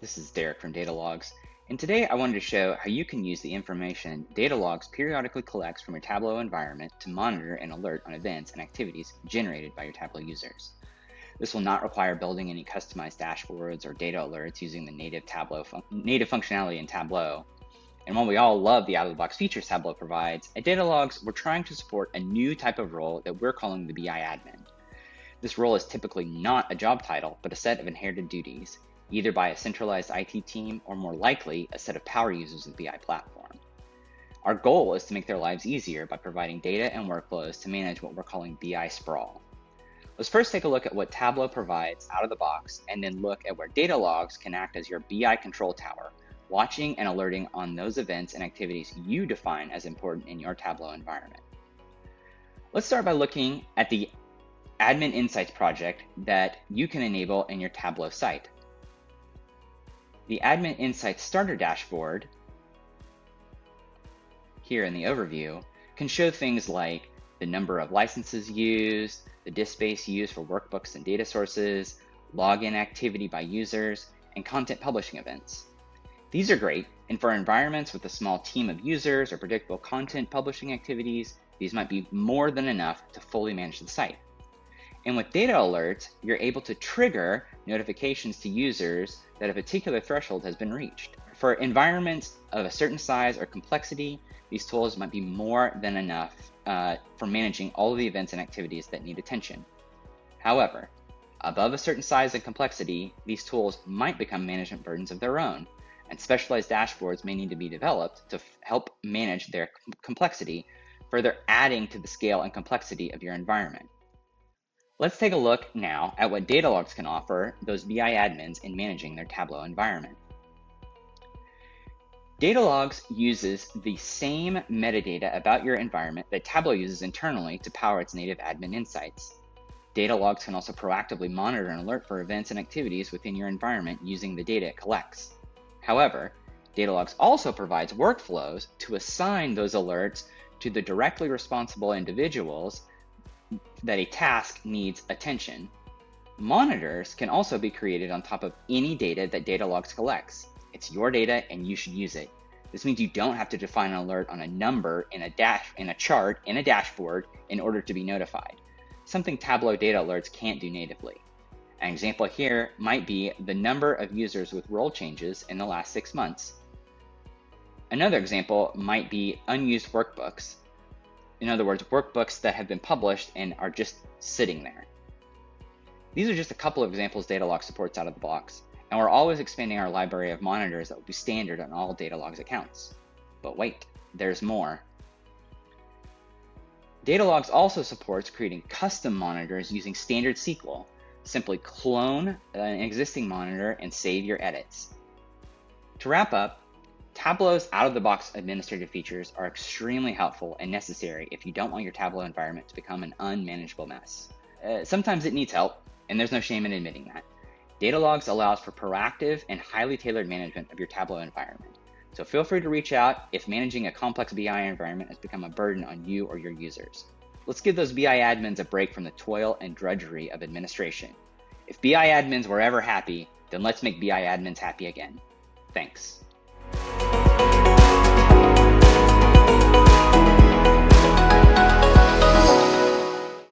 This is Derek from Datalogz, and today I wanted to show how you can use the information Datalogz periodically collects from your Tableau environment to monitor and alert on events and activities generated by your Tableau users. This will not require building any customized dashboards or data alerts using the native functionality in Tableau. And while we all love the out-of-the-box features Tableau provides, at Datalogz, we're trying to support a new type of role that we're calling the BI admin. This role is typically not a job title, but a set of inherited duties, either by a centralized IT team or more likely a set of power users of the BI platform. Our goal is to make their lives easier by providing data and workflows to manage what we're calling BI sprawl. Let's first take a look at what Tableau provides out of the box, and then look at where Datalogz can act as your BI control tower, watching and alerting on those events and activities you define as important in your Tableau environment. Let's start by looking at the Admin Insights project that you can enable in your Tableau site. The Admin Insights Starter Dashboard, here in the overview, can show things like the number of licenses used, the disk space used for workbooks and data sources, login activity by users, and content publishing events. These are great, and for environments with a small team of users or predictable content publishing activities, these might be more than enough to fully manage the site. And with data alerts, you're able to trigger notifications to users that a particular threshold has been reached. For environments of a certain size or complexity, these tools might be more than enough for managing all of the events and activities that need attention. However, above a certain size and complexity, these tools might become management burdens of their own, and specialized dashboards may need to be developed to help manage their complexity, further adding to the scale and complexity of your environment. Let's take a look now at what Datalogz can offer those BI admins in managing their Tableau environment. Datalogz uses the same metadata about your environment that Tableau uses internally to power its native admin insights. Datalogz can also proactively monitor and alert for events and activities within your environment using the data it collects. However, Datalogz also provides workflows to assign those alerts to the directly responsible individuals that a task needs attention. Monitors can also be created on top of any data that Datalogz collects. It's your data and you should use it. This means you don't have to define an alert on a number in a chart in a dashboard in order to be notified, something Tableau data alerts can't do natively. An example here might be the number of users with role changes in the last 6 months. Another example might be unused workbooks. In other words, workbooks that have been published and are just sitting there. These are just a couple of examples Datalogz supports out of the box, and we're always expanding our library of monitors that will be standard on all Datalogz accounts. But wait, there's more. Datalogz also supports creating custom monitors using standard SQL. Simply clone an existing monitor and save your edits. To wrap up, Tableau's out-of-the-box administrative features are extremely helpful and necessary if you don't want your Tableau environment to become an unmanageable mess. Sometimes it needs help, and there's no shame in admitting that. Datalogz allows for proactive and highly tailored management of your Tableau environment. So feel free to reach out if managing a complex BI environment has become a burden on you or your users. Let's give those BI admins a break from the toil and drudgery of administration. If BI admins were ever happy, then let's make BI admins happy again. Thanks.